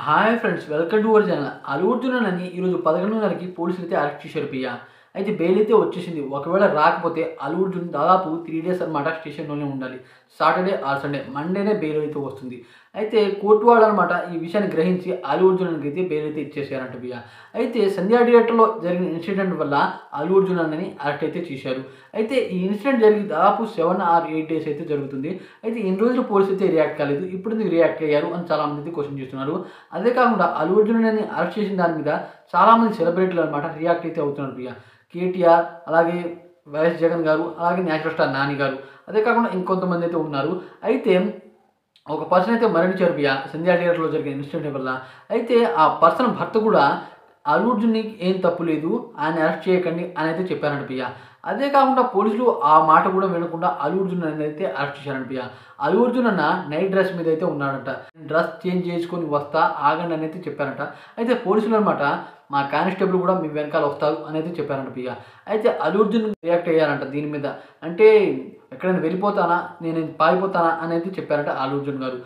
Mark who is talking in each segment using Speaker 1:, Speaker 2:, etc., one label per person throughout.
Speaker 1: Hi friends, welcome to our channel. Allu Arjun అని ఈరోజు 11:30కి పోలీసులు అయితే అరెస్ట్ చేశారు పియ్య. అయితే బెయిల్ అయితే వచ్చేసింది. ఒకవేళ రాకపోతే అల్లు అర్జున్ దాదాపు 3 డేస్ అనమాట స్టేషన్‌లోనే ఉండాలి. సాటర్డే ఆర్ సండే, మండేనే బెయిల్ అయితే వస్తుంది. అయితే కోర్టు వాళ్ళనమాట ఈ విషయాన్ని గ్రహించి అల్లు అర్జున్‌కి అయితే బెయిల్ అయితే ఇచ్చేసారంట పియ్య. అయితే సంధ్యా థియేటర్‌లో జరిగిన ఇన్సిడెంట్ వల్ల అల్లు అర్జున్ అన్నని అరెస్ట్ అయితే చేశారు. అయితే ఈ ఇన్సిడెంట్ జరిగి దాదాపు 7 ఆర్ 8 డేస్ అయితే జరుగుతుంది. అయితే ఇన్ని రోజులు పోలీసులు అయితే రియాక్ట్ కాలేదు. ఇప్పుడెందుకు రియాక్ట్ అయ్యారు అని చాలామంది అయితే క్వెషన్ చేస్తున్నారు. అదే కాకుండా అల్లు అర్జున్‌ని అరెస్ట్ చేసిన దాని మీద చాలామంది సెలబ్రిటీలు అనమాట రియాక్ట్ అయితే అవుతున్నారు ప్రియ. కేటీఆర్, అలాగే వైఎస్ జగన్ గారు, అలాగే నేచురల్ స్టార్ నాని గారు, అదే కాకుండా ఇంకొంతమంది అయితే ఉన్నారు. అయితే ఒక పర్సన్ అయితే మరణించారు ప్రియ సంధ్యా థియేటర్‌లో జరిగిన ఇన్సిడెంట్ వల్ల. అయితే ఆ పర్సన్ భర్త కూడా అల్లు అర్జున్‌కి ఏం తప్పు లేదు, ఆయన్ని అరెస్ట్ చేయకండి అని అయితే చెప్పారంట ప్రియ. అదే కాకుండా పోలీసులు ఆ మాట కూడా వినకుండా అల్లు అర్జున్ అయితే అరెస్ట్ చేశారంట ప్రియ. అల్లు అర్జున్ అన్న నైట్ డ్రెస్ మీద అయితే ఉన్నాడంట. డ్రెస్ చేంజ్ చేసుకొని వస్తా, ఆగండి అని అయితే చెప్పారంట. అయితే పోలీసులు అనమాట మా కానిస్టేబుల్ కూడా మీ వెనకాల వస్తారు అని అయితే చెప్పారంట ప్రియ. అయితే అల్లు అర్జున్ రియాక్ట్ అయ్యారంట దీని మీద. అంటే ఎక్కడైనా వెళ్ళిపోతానా, నేను పారిపోతానా అని అయితే చెప్పారంట అల్లు అర్జున్ గారు.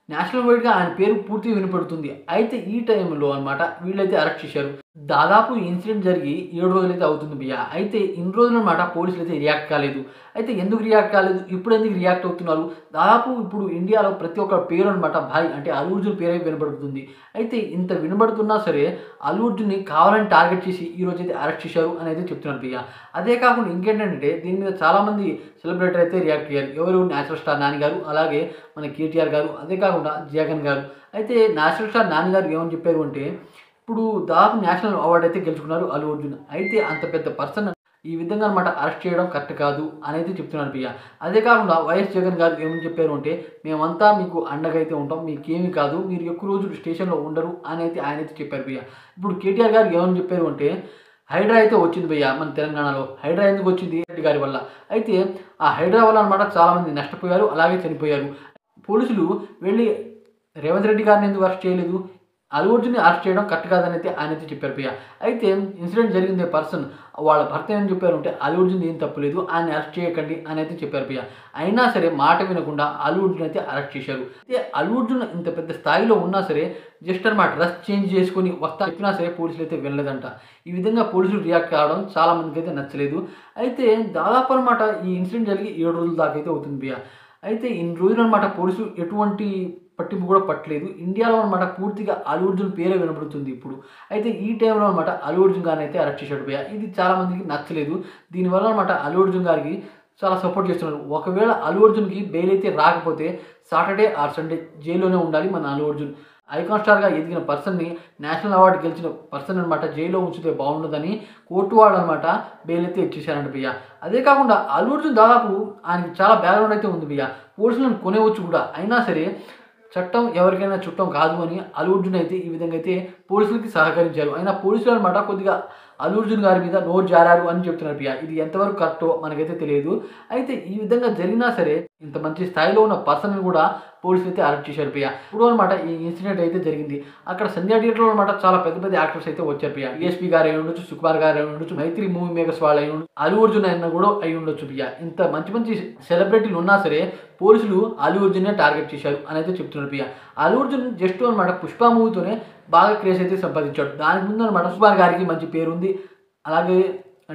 Speaker 1: నేషనల్ వైడ్‌గా ఆయన పేరు పూర్తిగా వినపడుతుంది. అయితే ఈ టైంలో అనమాట వీళ్ళైతే అరెస్ట్ చేశారు. దాదాపు ఈ ఇన్సిడెంట్ జరిగి 7 రోజులైతే అవుతుంది బియ్య. అయితే ఇన్ని రోజులనమాట పోలీసులైతే రియాక్ట్ కాలేదు. అయితే ఎందుకు రియాక్ట్ కాలేదు? ఇప్పుడెందుకు రియాక్ట్ అవుతున్నారు? దాదాపు ఇప్పుడు ఇండియాలో ప్రతి ఒక్క పేరు అనమాట భాయ్ అంటే అల్లు అర్జున్ పేరే వినబడుతుంది. అయితే ఇంత వినబడుతున్నా సరే అల్లు అర్జున్‌ని కావాలని టార్గెట్ చేసి ఈరోజైతే అరెస్ట్ చేశారు అని అయితే చెప్తున్నారు బియ్య. అదే కాకుండా ఇంకేంటంటే దీని మీద చాలామంది సెలబ్రిటీలు అయితే రియాక్ట్ అయ్యారు. ఎవరు? నేచురల్ స్టార్ నాని గారు, అలాగే మన కేటీఆర్ గారు, అదే కాకుండా జగన్ గారు. అయితే నేచురల్ స్టార్ నాని గారు ఏమని చెప్పారు అంటే, ఇప్పుడు దాదాపు నేషనల్ అవార్డ్ అయితే గెలుచుకున్నారు అల్లు అర్జున్. అయితే అంత పెద్ద పర్సన్ ఈ విధంగా అనమాట అరెస్ట్ చేయడం కరెక్ట్ కాదు అని అయితే చెప్తున్నారు ప్రియ. అదే కాకుండా వైఎస్ జగన్ గారు ఏమని చెప్పారు అంటే, మేమంతా మీకు అండగా అయితే ఉంటాం, మీకేమీ కాదు, మీరు ఎక్కువ రోజులు స్టేషన్‌లో ఉండరు అని అయితే ఆయన అయితే చెప్పారు ప్రియ. ఇప్పుడు కేటీఆర్ గారు ఏమని చెప్పారు అంటే, హైడ్రా అయితే వచ్చింది భయ్య మన తెలంగాణలో. హైడ్రా ఎందుకు వచ్చింది? రెడ్డి గారి వల్ల. అయితే ఆ హైడ్రా వల్ల అనమాట చాలామంది నష్టపోయారు, అలాగే చనిపోయారు. పోలీసులు వెళ్ళి రేవంత్ రెడ్డి గారిని ఎందుకు అరెస్ట్ చేయలేదు? అల్లు అర్జున్‌ని అరెస్ట్ చేయడం కరెక్ట్ కాదని అయితే ఆయనైతే చెప్పారు ప్రియ. అయితే ఇన్సిడెంట్ జరిగిందే పర్సన్ వాళ్ళ భర్త ఏమని చెప్పారంటే, అల్లు అర్జున్‌ది ఏం తప్పు లేదు, ఆయన్ని అరెస్ట్ చేయకండి అని అయితే చెప్పారు ప్రియ. అయినా సరే మాట వినకుండా అల్లు అర్జున్ అయితే అరెస్ట్ చేశారు. అయితే అల్లు అర్జున్ ఇంత పెద్ద స్థాయిలో ఉన్నా సరే జస్ట్ అనమాట డ్రెస్ చేంజ్ చేసుకొని వస్తా చెప్పినా సరే పోలీసులు అయితే వెళ్ళలేదంట. ఈ విధంగా పోలీసులు రియాక్ట్ కావడం చాలా మందికి అయితే నచ్చలేదు. అయితే దాదాపు అనమాట ఈ ఇన్సిడెంట్ జరిగి 7 రోజుల దాకా అయితే అవుతుంది ప్రియ. అయితే ఇన్ని రోజులు అనమాట పోలీసులు ఎటువంటి పట్టింపు కూడా పట్టలేదు. ఇండియాలో అనమాట పూర్తిగా అల్లు అర్జున్ పేరే వినపడుతుంది ఇప్పుడు. అయితే ఈ టైంలో అనమాట అల్లు అర్జున్ గారిని అయితే అరెస్ట్ చేశాడు భయ్య. ఇది చాలా మందికి నచ్చలేదు. దీనివల్ల అనమాట అల్లు అర్జున్ గారికి చాలా సపోర్ట్ చేస్తున్నారు. ఒకవేళ అల్లు అర్జున్‌కి బెయిల్ అయితే రాకపోతే సాటర్డే ఆర్ సండే జైల్లోనే ఉండాలి మన అల్లు అర్జున్. ఐకాన్ స్టార్‌గా ఎదిగిన పర్సన్‌ని, నేషనల్ అవార్డ్ గెలిచిన పర్సన్ అనమాట జైల్‌లో ఉంచితే బాగుండదని కోర్టు వాళ్ళనమాట బెయిల్ అయితే ఇచ్చేసారంట భయ్య. అదే కాకుండా అల్లు అర్జున్ దాదాపు ఆయనకి చాలా బ్యాక్‌గ్రౌండ్ అయితే ఉంది భయ్య. పోలీసులను కొనేవచ్చు కూడా. అయినా సరే చట్టం ఎవరికైనా చుట్టం కాదు అని అల్లు అర్జున్ అయితే ఈ విధంగా అయితే పోలీసులకి సహకరించారు. అయినా పోలీసులు అనమాట కొద్దిగా అల్లు అర్జున్ గారి మీద నోరు జారారు అని చెప్తున్నారు ప్రియ. ఇది ఎంతవరకు కరెక్టో మనకైతే తెలియదు. అయితే ఈ విధంగా జరిగినా సరే ఇంత మంచి స్థాయిలో ఉన్న పర్సన్‌ని కూడా పోలీసులు అయితే అరెస్ట్ చేశారు ప్రియ. ఇప్పుడు అనమాట ఈ ఇన్సిడెంట్ అయితే జరిగింది. అక్కడ సంధ్యా థియేటర్‌లో అనమాట చాలా పెద్ద పెద్ద యాక్టర్స్ అయితే వచ్చారు ప్రియ. డీఎస్‌పీ గారు అయి ఉండొచ్చు, సుకుమార్ గారు అయి ఉండొచ్చు, మైత్రి మూవీ మేకర్స్ వాళ్ళు అయి ఉండొచ్చు, అల్లు అర్జున్ అయినా కూడా అయి ఉండొచ్చు ప్రియ. ఇంత మంచి మంచి సెలబ్రిటీలు ఉన్నా సరే పోలీసులు అల్లు అర్జున్‌నే టార్గెట్ చేశారు అని అయితే చెప్తున్నారు ప్రియ. అల్లు అర్జున్ జస్ట్ అనమాట 'పుష్ప' మూవీతోనే బాగా క్రేజ్ అయితే సంపాదించాడు. దానికి ముందు అనమాట సుకుమార్ గారికి మంచి పేరుంది. అలాగే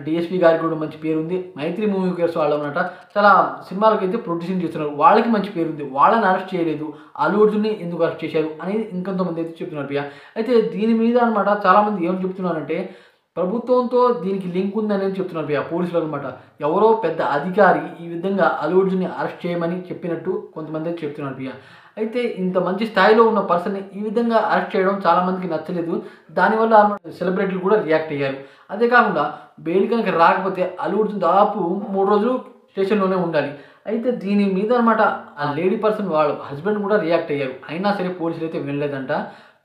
Speaker 1: డీఎస్‌పీ గారికి కూడా మంచి పేరుంది. మైత్రి మూవీ మేకర్స్ వాళ్ళనమాట చాలా సినిమాలకైతే ప్రొడ్యూసింగ్ చేస్తున్నారు. వాళ్ళకి మంచి పేరుంది. వాళ్ళని అరెస్ట్ చేయలేదు. అల్లు అర్జున్‌ని ఎందుకు అరెస్ట్ చేశారు అనేది ఇంకొంతమంది అయితే చెప్తున్నారు ప్రియ. అయితే దీని మీద అనమాట చాలామంది ఏమని చెప్తున్నారంటే, ప్రభుత్వంతో దీనికి లింక్ ఉందని చెప్తున్నారు ప్రియ పోలీసులు అనమాట. ఎవరో పెద్ద అధికారి ఈ విధంగా అల్లు అర్జున్‌ని అరెస్ట్ చేయమని చెప్పినట్టు కొంతమంది అయితే చెప్తున్నారు ప్రియ. అయితే ఇంత మంచి స్థాయిలో ఉన్న పర్సన్‌ని ఈ విధంగా అరెస్ట్ చేయడం చాలా మందికి నచ్చలేదు. దానివల్ల సెలబ్రిటీలు కూడా రియాక్ట్ అయ్యారు. అదే కాకుండా బెయిల్ కనుక రాకపోతే అల్లు అర్జున్ దాదాపు 3 రోజులు స్టేషన్‌లోనే ఉండాలి. అయితే దీని మీద అనమాట ఆ లేడీ పర్సన్ వాళ్ళ హస్బెండ్ కూడా రియాక్ట్ అయ్యారు. అయినా సరే పోలీసులు అయితే వినలేదంట.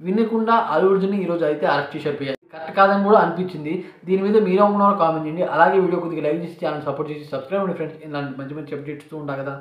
Speaker 1: వినకుండా అల్లు అర్జున్‌ని ఈరోజు అయితే అరెస్ట్ చేశారు ప్రియ. కరెక్ట్ కాదని కూడా అనిపించింది. దీని మీద మీరేమనుకున్నారో కామెంట్ చేయండి. అలాగే వీడియో కొద్దిగా లైక్ చేసి ఛానల్ సపోర్ట్ చేసి సబ్స్క్రైబ్ అవ్వండి ఫ్రెండ్స్. ఇలాంటి మంచి మంచి అప్డేట్స్ ఉంటా కదా.